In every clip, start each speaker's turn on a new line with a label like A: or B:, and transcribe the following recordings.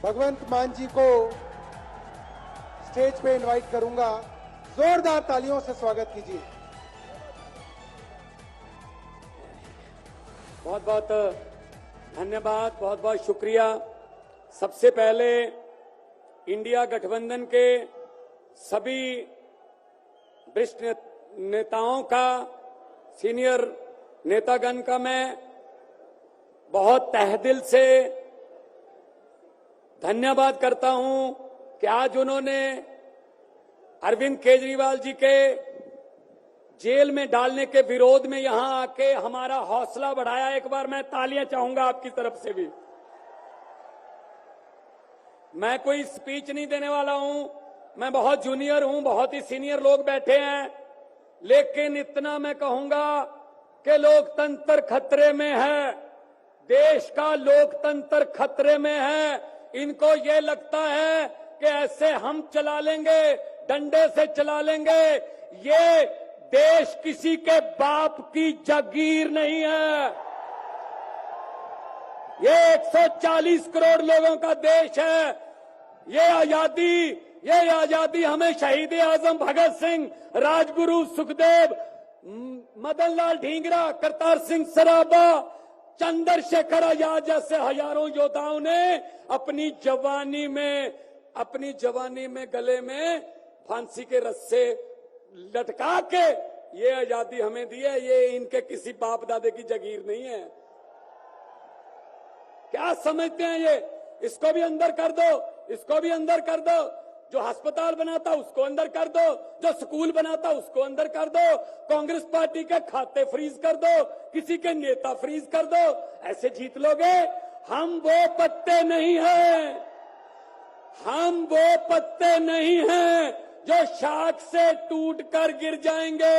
A: भगवंत मान जी को स्टेज पे इनवाइट करूंगा। जोरदार तालियों से स्वागत कीजिए।
B: बहुत बहुत धन्यवाद, बहुत बहुत शुक्रिया। सबसे पहले इंडिया गठबंधन के सभी वरिष्ठ नेताओं का, सीनियर नेतागण का मैं बहुत तहेदिल से धन्यवाद करता हूं कि आज उन्होंने अरविंद केजरीवाल जी के जेल में डालने के विरोध में यहां आके हमारा हौसला बढ़ाया। एक बार मैं तालियां चाहूंगा आपकी तरफ से भी। मैं कोई स्पीच नहीं देने वाला हूं, मैं बहुत जूनियर हूं, बहुत ही सीनियर लोग बैठे हैं, लेकिन इतना मैं कहूंगा कि लोकतंत्र खतरे में है, देश का लोकतंत्र खतरे में है। इनको ये लगता है कि ऐसे हम चला लेंगे, डंडे से चला लेंगे। ये देश किसी के बाप की जागीर नहीं है, ये 140 करोड़ लोगों का देश है। ये आजादी हमें शहीद आजम भगत सिंह, राजगुरु सुखदेव, मदन लाल ढींगरा, करतार सिंह सराबा, चंद्रशेखर आजाद जैसे हजारों योद्धाओं ने अपनी जवानी में गले में फांसी के रस्से लटका के ये आजादी हमें दी है। ये इनके किसी बाप दादे की जागीर नहीं है। क्या समझते हैं ये? इसको भी अंदर कर दो, इसको भी अंदर कर दो। जो अस्पताल बनाता उसको अंदर कर दो, जो स्कूल बनाता उसको अंदर कर दो, कांग्रेस पार्टी के खाते फ्रीज कर दो, किसी के नेता फ्रीज कर दो। ऐसे जीत लोगे? हम वो पत्ते नहीं हैं, हम वो पत्ते नहीं हैं जो शाख से टूट कर गिर जाएंगे।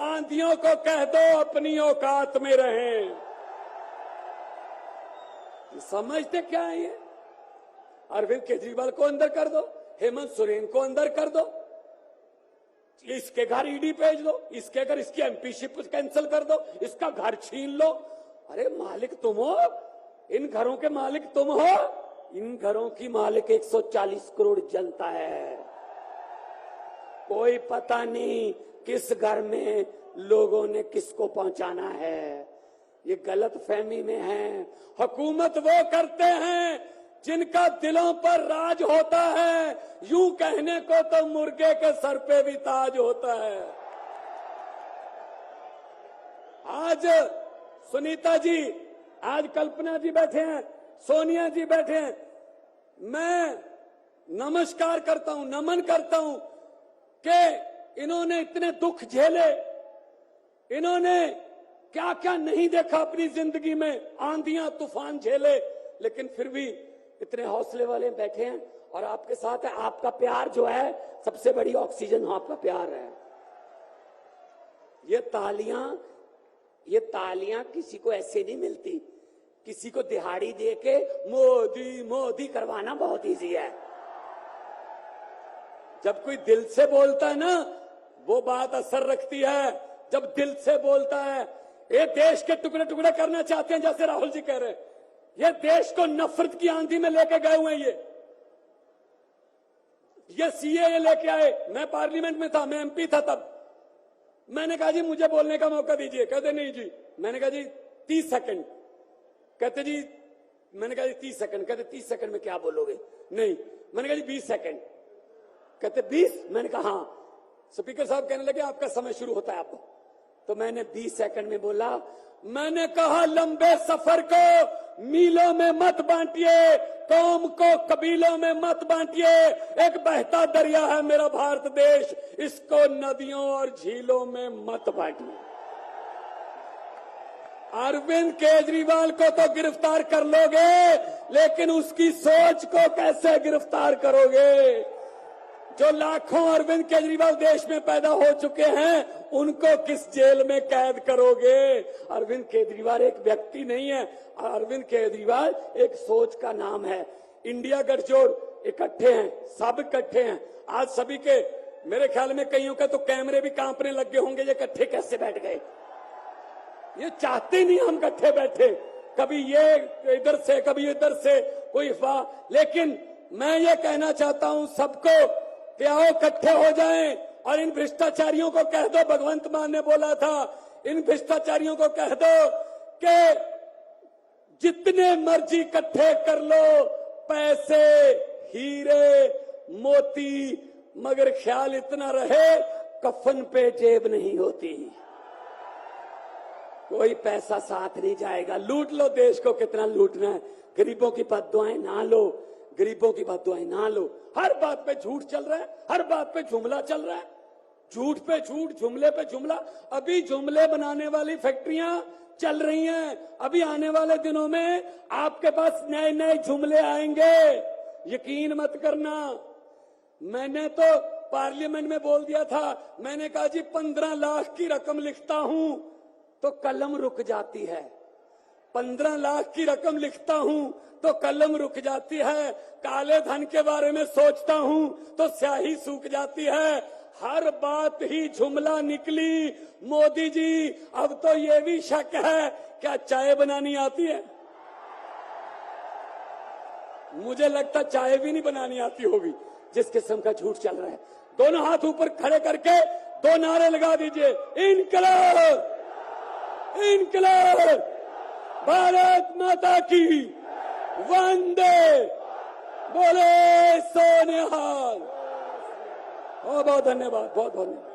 B: आंधियों को कह दो अपनी औकात में रहें। समझते क्या है ये? अरविंद केजरीवाल को अंदर कर दो, हेमंत सोरेन को अंदर कर दो, इसके घर ईडी भेज दो, इसके घर इसकी एमपीशिप कैंसिल कर दो, इसका घर छीन लो। अरे मालिक तुम हो, इन घरों के मालिक तुम हो। इन घरों की मालिक 140 करोड़ जनता है। कोई पता नहीं किस घर में लोगों ने किसको पहुंचाना है। ये गलत फहमी में है। हुकूमत वो करते हैं जिनका दिलों पर राज होता है। यूं कहने को तो मुर्गे के सर पे भी ताज होता है। आज सुनीता जी, आज कल्पना जी बैठे हैं, सोनिया जी बैठे हैं। मैं नमस्कार करता हूं, नमन करता हूं कि इन्होंने इतने दुख झेले, इन्होंने क्या क्या नहीं देखा अपनी जिंदगी में, आंधियां तूफान झेले, लेकिन फिर भी इतने हौसले वाले बैठे हैं और आपके साथ है। आपका प्यार जो है सबसे बड़ी ऑक्सीजन आपका प्यार है। ये तालियां किसी को ऐसे नहीं मिलती। किसी को दिहाड़ी दे के मोदी मोदी करवाना बहुत इजी है। जब कोई दिल से बोलता है ना, वो बात असर रखती है। जब दिल से बोलता है, ये देश के टुकड़े टुकड़े करना चाहते हैं, जैसे राहुल जी कह रहे हैं। ये देश को नफरत की आंधी में लेके गए हुए हैं। ये सीएए लेके आए। मैं पार्लियामेंट में था, मैं एमपी था तब। मैंने कहा जी मुझे बोलने का मौका दीजिए। कहते नहीं जी। मैंने कहा जी 30 सेकंड। कहते जी, मैंने कहा जी 30 सेकंड। कहते 30 सेकंड में क्या बोलोगे? नहीं। मैंने कहा जी 20 सेकंड। कहते 20? मैंने कहा हाँ। स्पीकर साहब कहने लगे आपका समय शुरू होता है आपको। तो मैंने 20 सेकंड में बोला। मैंने कहा लंबे सफर को मीलों में मत बांटिए, कौम को कबीलों में मत बांटिए। एक बहता दरिया है मेरा भारत देश, इसको नदियों और झीलों में मत बांटिए। अरविंद केजरीवाल को तो गिरफ्तार कर लोगे, लेकिन उसकी सोच को कैसे गिरफ्तार करोगे? जो लाखों अरविंद केजरीवाल देश में पैदा हो चुके हैं, उनको किस जेल में कैद करोगे? अरविंद केजरीवाल एक व्यक्ति नहीं है, अरविंद केजरीवाल एक सोच का नाम है। इंडिया गठजोड़ इकट्ठे हैं, सब इकट्ठे हैं। आज सभी के, मेरे ख्याल में कईयों के तो कैमरे भी कांपने लग गए होंगे, ये इकट्ठे कैसे बैठ गए। ये चाहते नहीं हम इकट्ठे बैठे, कभी ये इधर से कभी इधर से, कोई अफवाह। लेकिन मैं ये कहना चाहता हूं सबको कि आओ इकट्ठे हो जाएं और इन भ्रष्टाचारियों को कह दो, भगवंत मान ने बोला था, इन भ्रष्टाचारियों को कह दो कि जितने मर्जी इकट्ठे कर लो पैसे, हीरे, मोती, मगर ख्याल इतना रहे कफन पे जेब नहीं होती, कोई पैसा साथ नहीं जाएगा। लूट लो देश को, कितना लूटना है। गरीबों की बद्दुआएं ना लो, गरीबों की बद्दुआएं ना लो। हर बात पे झूठ चल रहा है, हर बात पे जुमला चल रहा है, झूठ पे झूठ, जुमले पे जुमला। अभी जुमले बनाने वाली फैक्ट्रियां चल रही हैं। अभी आने वाले दिनों में आपके पास नए नए जुमले आएंगे, यकीन मत करना। मैंने तो पार्लियामेंट में बोल दिया था, मैंने कहा जी 15 लाख की रकम लिखता हूं तो कलम रुक जाती है, 15 लाख की रकम लिखता हूं तो कलम रुक जाती है, काले धन के बारे में सोचता हूं तो स्याही सूख जाती है। हर बात ही जुमला निकली। मोदी जी अब तो ये भी शक है क्या चाय बनानी आती है? मुझे लगता चाय भी नहीं बनानी आती होगी, जिस किस्म का झूठ चल रहा है। दोनों हाथ ऊपर खड़े करके 2 नारे लगा दीजिए, इनकलाब, इनकलाब, भारत माता की, वंदे, बोले सोनिहाल। बहुत बहुत धन्यवाद, बहुत बहुत धन्यवाद।